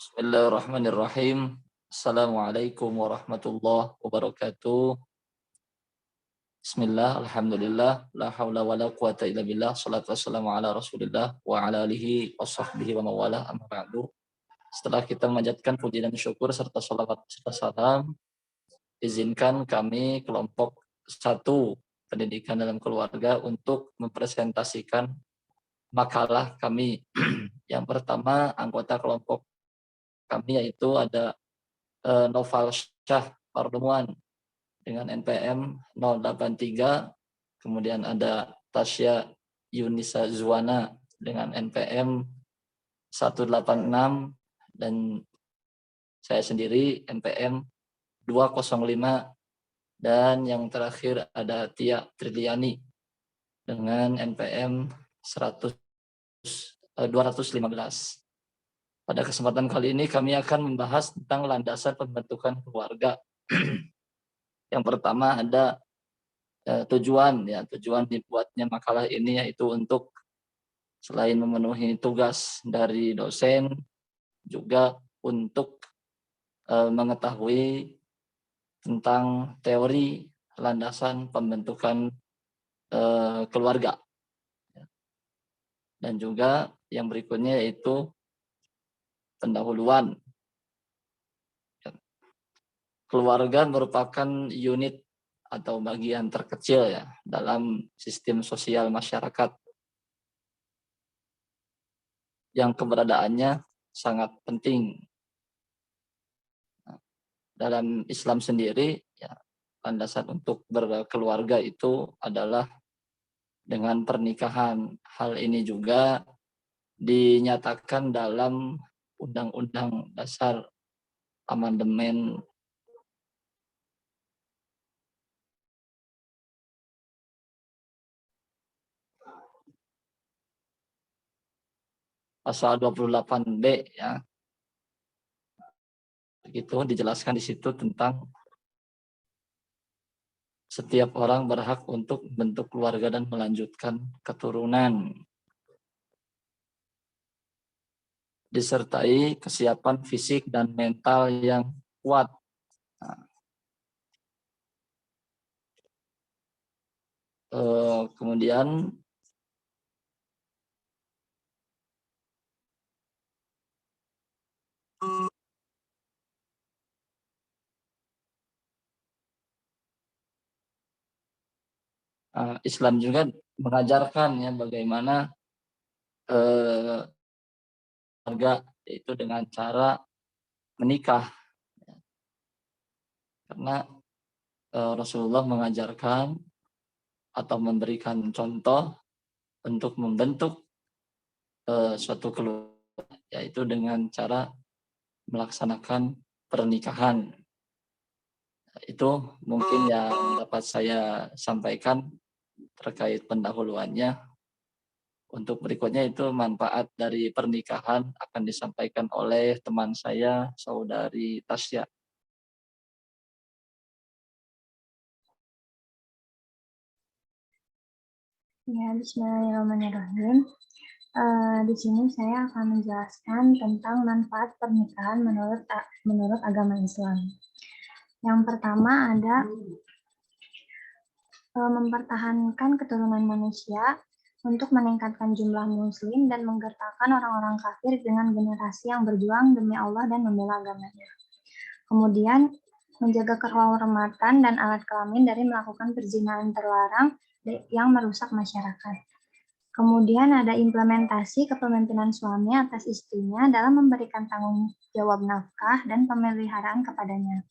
Bismillahirrahmanirrahim. Assalamualaikum warahmatullahi wabarakatuh. Bismillah, alhamdulillah, la haula wa la quwata illa billah, salatu wassalamu ala rasulillah, wa ala alihi wa sahbihi wa mawalah, amma ba'du. Setelah kita menjadikan puji dan syukur serta salawat serta salam, izinkan kami kelompok 1 pendidikan dalam keluarga untuk mempresentasikan makalah kami. Yang pertama, anggota kelompok kami yaitu ada Noval Syah Pardemuan dengan NPM 083, kemudian ada Tasya Yunisa Zuwana dengan NPM 186, dan saya sendiri NPM 205, dan yang terakhir ada Tia Triliani dengan NPM 215. Pada kesempatan kali ini kami akan membahas tentang landasan pembentukan keluarga. Yang pertama ada tujuan dibuatnya makalah ini, yaitu untuk selain memenuhi tugas dari dosen, juga untuk mengetahui tentang teori landasan pembentukan keluarga. Dan juga yang berikutnya yaitu pendahuluan. Keluarga merupakan unit atau bagian terkecil ya dalam sistem sosial masyarakat yang keberadaannya sangat penting. Dalam Islam sendiri ya, landasan untuk berkeluarga itu adalah dengan pernikahan. Hal ini juga dinyatakan dalam Undang-Undang Dasar Amandemen Pasal 28B ya. Begitu dijelaskan di situ tentang setiap orang berhak untuk membentuk keluarga dan melanjutkan keturunan, disertai kesiapan fisik dan mental yang kuat. Kemudian Islam juga mengajarkan ya bagaimana keluarga itu dengan cara menikah, karena Rasulullah mengajarkan atau memberikan contoh untuk membentuk suatu keluarga, yaitu dengan cara melaksanakan pernikahan. Itu mungkin yang dapat saya sampaikan terkait pendahuluannya. Untuk berikutnya itu manfaat dari pernikahan akan disampaikan oleh teman saya, saudari Tasya. Ya, bismillahirrahmanirrahim. Di sini saya akan menjelaskan tentang manfaat pernikahan menurut agama Islam. Yang pertama ada mempertahankan keturunan manusia untuk meningkatkan jumlah muslim dan menggerakkan orang-orang kafir dengan generasi yang berjuang demi Allah dan membela agamanya. Kemudian menjaga kehormatan dan alat kelamin dari melakukan perzinahan terlarang yang merusak masyarakat. Kemudian ada implementasi kepemimpinan suami atas istrinya dalam memberikan tanggung jawab nafkah dan pemeliharaan kepadanya.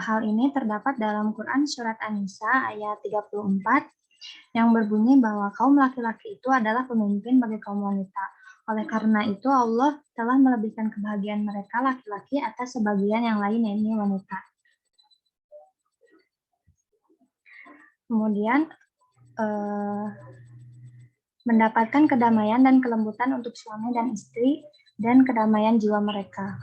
Hal ini terdapat dalam Quran Surat An-Nisa ayat 34 yang berbunyi bahwa kaum laki-laki itu adalah pemimpin bagi kaum wanita. Oleh karena itu Allah telah melebihkan kebahagiaan mereka laki-laki atas sebagian yang lain, yaitu wanita. Kemudian mendapatkan kedamaian dan kelembutan untuk suami dan istri dan kedamaian jiwa mereka.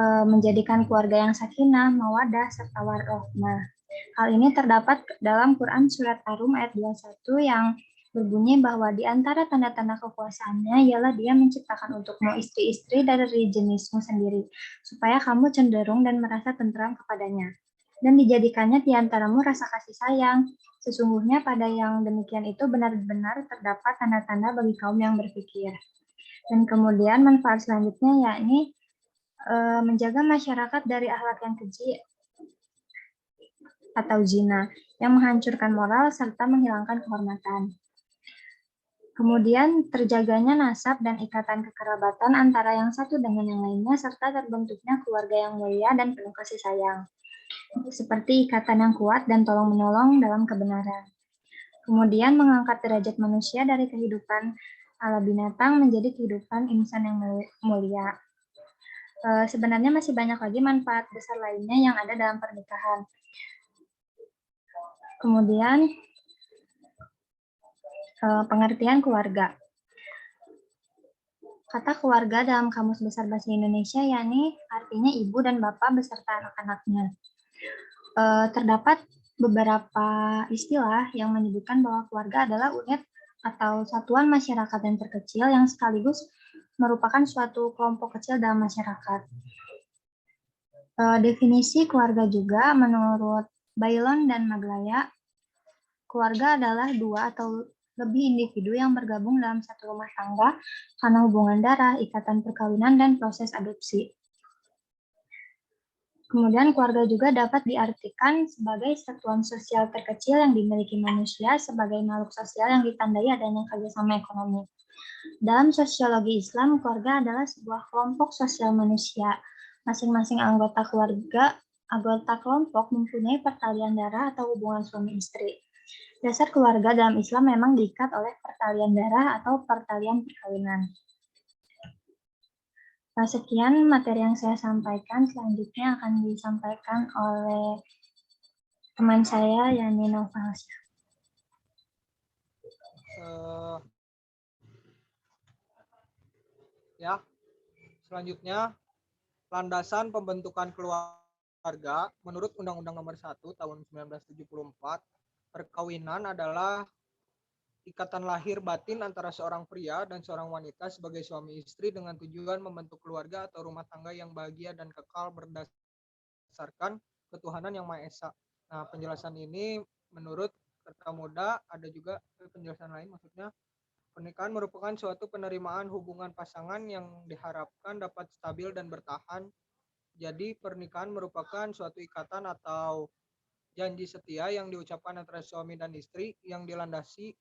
Menjadikan keluarga yang sakinah, mawadah, serta warahmah. Hal ini terdapat dalam Quran Surat Ar-Rum ayat 21 yang berbunyi bahwa di antara tanda-tanda kekuasaannya ialah dia menciptakan untukmu istri-istri dari jenismu sendiri, supaya kamu cenderung dan merasa tentram kepadanya. Dan dijadikannya di antaramu rasa kasih sayang. Sesungguhnya pada yang demikian itu benar-benar terdapat tanda-tanda bagi kaum yang berpikir. Dan kemudian manfaat selanjutnya yakni menjaga masyarakat dari akhlak yang keji atau zina yang menghancurkan moral serta menghilangkan kehormatan. Kemudian terjaganya nasab dan ikatan kekerabatan antara yang satu dengan yang lainnya serta terbentuknya keluarga yang mulia dan penuh kasih sayang. Seperti ikatan yang kuat dan tolong-menolong dalam kebenaran. Kemudian mengangkat derajat manusia dari kehidupan ala binatang menjadi kehidupan insan yang mulia. Sebenarnya masih banyak lagi manfaat besar lainnya yang ada dalam pernikahan. Kemudian pengertian keluarga. Kata keluarga dalam Kamus Besar Bahasa Indonesia yakni artinya ibu dan bapak beserta anak-anaknya. Terdapat beberapa istilah yang menyebutkan bahwa keluarga adalah unit atau satuan masyarakat yang terkecil yang sekaligus merupakan suatu kelompok kecil dalam masyarakat. Definisi keluarga juga menurut Bailon dan Maglaya, keluarga adalah dua atau lebih individu yang bergabung dalam satu rumah tangga karena hubungan darah, ikatan perkawinan, dan proses adopsi. Kemudian keluarga juga dapat diartikan sebagai satuan sosial terkecil yang dimiliki manusia sebagai makhluk sosial yang ditandai adanya kerjasama ekonomi. Dalam sosiologi Islam, keluarga adalah sebuah kelompok sosial manusia. Masing-masing anggota kelompok mempunyai pertalian darah atau hubungan suami istri. Dasar keluarga dalam Islam memang diikat oleh pertalian darah atau pertalian perkawinan. Sekian materi yang saya sampaikan. Selanjutnya akan disampaikan oleh teman saya, Yani Novalsya. Selanjutnya, landasan pembentukan keluarga menurut Undang-Undang Nomor 1 Tahun 1974, perkawinan adalah ikatan lahir batin antara seorang pria dan seorang wanita sebagai suami istri dengan tujuan membentuk keluarga atau rumah tangga yang bahagia dan kekal berdasarkan ketuhanan yang Maha Esa. Nah, penjelasan ini menurut Kerta Muda, ada juga penjelasan lain, maksudnya pernikahan merupakan suatu penerimaan hubungan pasangan yang diharapkan dapat stabil dan bertahan. Jadi pernikahan merupakan suatu ikatan atau janji setia yang diucapkan antara suami dan istri yang dilandasi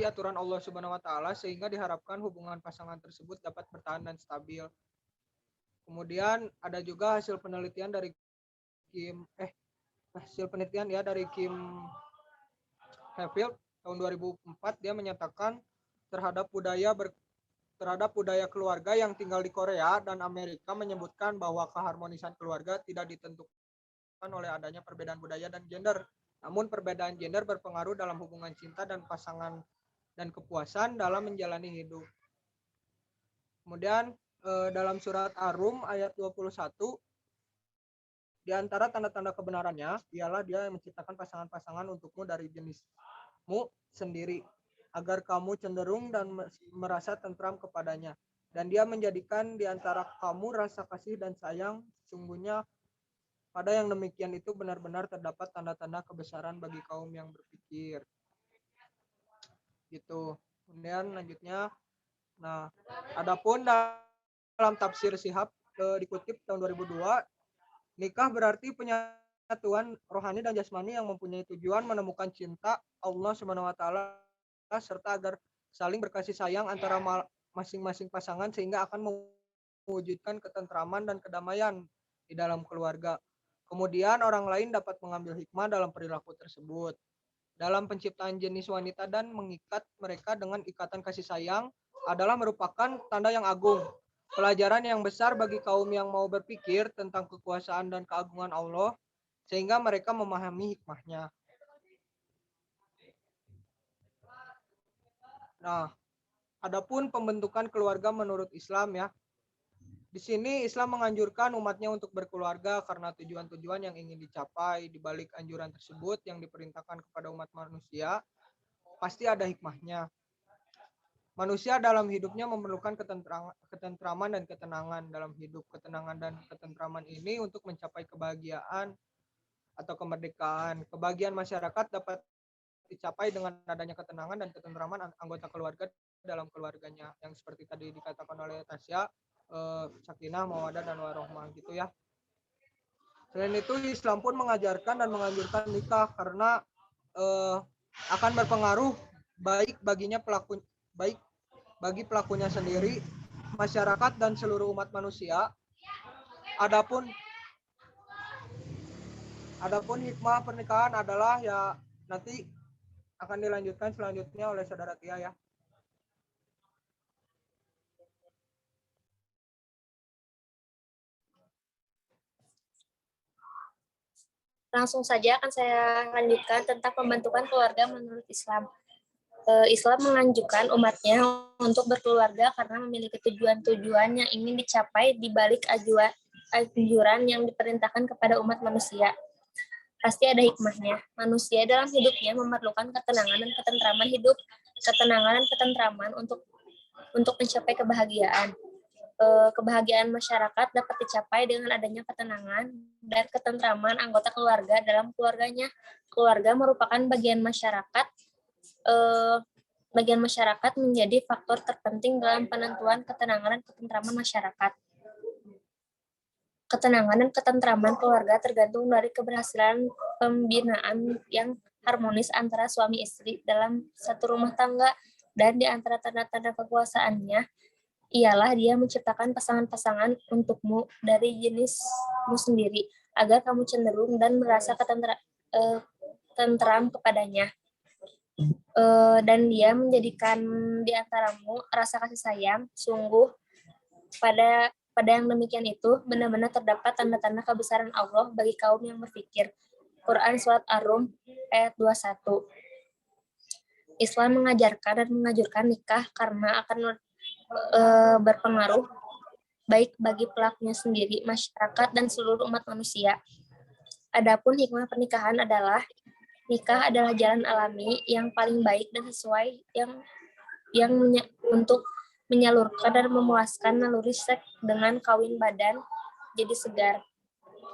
aturan Allah Subhanahu wa taala sehingga diharapkan hubungan pasangan tersebut dapat bertahan dan stabil. Kemudian ada juga hasil penelitian dari Kim Heffield tahun 2004, dia menyatakan terhadap budaya keluarga yang tinggal di Korea dan Amerika menyebutkan bahwa keharmonisan keluarga tidak ditentukan oleh adanya perbedaan budaya dan gender. Namun perbedaan gender berpengaruh dalam hubungan cinta dan pasangan dan kepuasan dalam menjalani hidup. Kemudian dalam surat Ar-Rum ayat 21, di antara tanda-tanda kebenarannya ialah dia yang menciptakan pasangan-pasangan untukmu dari jenismu sendiri, agar kamu cenderung dan merasa tentram kepadanya. Dan dia menjadikan di antara kamu rasa kasih dan sayang. Sungguhnya pada yang demikian itu benar-benar terdapat tanda-tanda kebesaran bagi kaum yang berpikir. Gitu. Kemudian lanjutnya, nah, adapun dalam tafsir Shihab dikutip tahun 2002, nikah berarti penyatuan rohani dan jasmani yang mempunyai tujuan menemukan cinta Allah Subhanahu wa taala serta agar saling berkasih sayang antara masing-masing pasangan sehingga akan mewujudkan ketentraman dan kedamaian di dalam keluarga. Kemudian orang lain dapat mengambil hikmah dalam perilaku tersebut. Dalam penciptaan jenis wanita dan mengikat mereka dengan ikatan kasih sayang adalah merupakan tanda yang agung. Pelajaran yang besar bagi kaum yang mau berpikir tentang kekuasaan dan keagungan Allah sehingga mereka memahami hikmahnya. Nah, adapun pembentukan keluarga menurut Islam ya, Di sini Islam menganjurkan umatnya untuk berkeluarga karena tujuan-tujuan yang ingin dicapai. Di balik anjuran tersebut yang diperintahkan kepada umat manusia, pasti ada hikmahnya. Manusia dalam hidupnya memerlukan ketentraman dan ketenangan dalam hidup. Ketenangan dan ketentraman ini untuk mencapai kebahagiaan atau kemerdekaan. Kebahagiaan masyarakat dapat dicapai dengan adanya ketenangan dan ketentraman anggota keluarga dalam keluarganya. Yang seperti tadi dikatakan oleh Tasya, sakinah, mawadah, dan warohmah gitu ya. Selain itu Islam pun mengajarkan dan menganjurkan nikah karena akan berpengaruh baik bagi pelakunya sendiri, masyarakat, dan seluruh umat manusia. Adapun hikmah pernikahan adalah ya nanti akan dilanjutkan selanjutnya oleh saudara Tia ya. Langsung saja akan saya lanjutkan tentang pembentukan keluarga menurut Islam. Islam menganjurkan umatnya untuk berkeluarga karena memiliki tujuan-tujuan yang ingin dicapai di balik anjuran yang diperintahkan kepada umat manusia. Pasti ada hikmahnya. Manusia dalam hidupnya memerlukan ketenangan dan ketentraman hidup, ketenangan dan ketentraman untuk mencapai kebahagiaan. Kebahagiaan masyarakat dapat dicapai dengan adanya ketenangan dan ketentraman anggota keluarga dalam keluarganya. Keluarga merupakan bagian masyarakat menjadi faktor terpenting dalam penentuan ketenangan dan ketentraman masyarakat. Ketenangan dan ketentraman keluarga tergantung dari keberhasilan pembinaan yang harmonis antara suami istri dalam satu rumah tangga, dan di antara tanda-tanda kekuasaannya ialah dia menciptakan pasangan-pasangan untukmu dari jenismu sendiri, agar kamu cenderung dan merasa tentram kepadanya. Dan dia menjadikan di antaramu rasa kasih sayang sungguh. Pada yang demikian itu benar-benar terdapat tanda-tanda kebesaran Allah bagi kaum yang berpikir. Quran Surat Ar-Rum ayat 21. Islam mengajarkan dan mengajurkan nikah karena akan berpengaruh baik bagi pelakunya sendiri, masyarakat, dan seluruh umat manusia. Adapun hikmah pernikahan adalah nikah adalah jalan alami yang paling baik dan sesuai untuk menyalurkan dan memuaskan naluri seks dengan kawin badan jadi segar,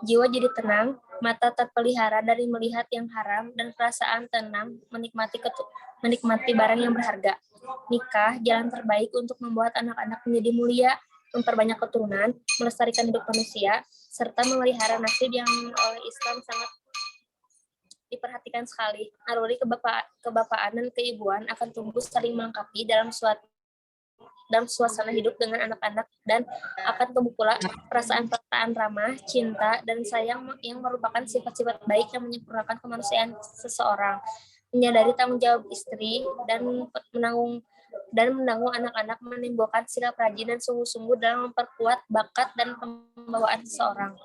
jiwa jadi tenang, mata terpelihara dari melihat yang haram, dan perasaan tenang menikmati barang yang berharga. Nikah jalan terbaik untuk membuat anak-anak menjadi mulia, memperbanyak keturunan, melestarikan hidup manusia, serta memelihara nasib yang oleh Islam sangat diperhatikan sekali. Naluri kebapaan dan keibuan akan tumbuh saling melengkapi dalam suasana hidup dengan anak-anak, dan akan tumbuh pula perasaan ramah, cinta, dan sayang yang merupakan sifat-sifat baik yang menyempurnakan kemanusiaan seseorang. Menyadari tanggung jawab istri dan menanggung anak-anak menimbulkan sikap rajin dan sungguh-sungguh dalam memperkuat bakat dan pembawaan seseorang.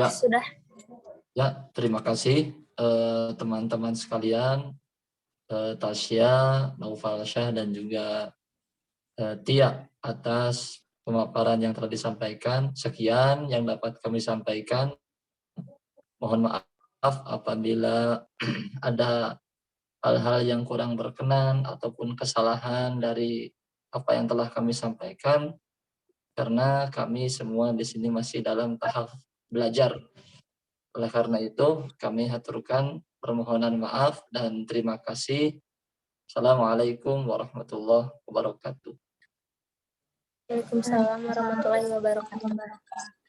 Ya. Sudah. Ya, terima kasih teman-teman sekalian, Tasya, Naufal Syah, dan juga Tia atas pemaparan yang telah disampaikan. Sekian yang dapat kami sampaikan. Mohon maaf apabila ada hal-hal yang kurang berkenan ataupun kesalahan dari apa yang telah kami sampaikan, karena kami semua di sini masih dalam tahap belajar. Oleh karena itu, kami haturkan permohonan maaf dan terima kasih. Assalamualaikum warahmatullahi wabarakatuh. Waalaikumsalam warahmatullahi wabarakatuh.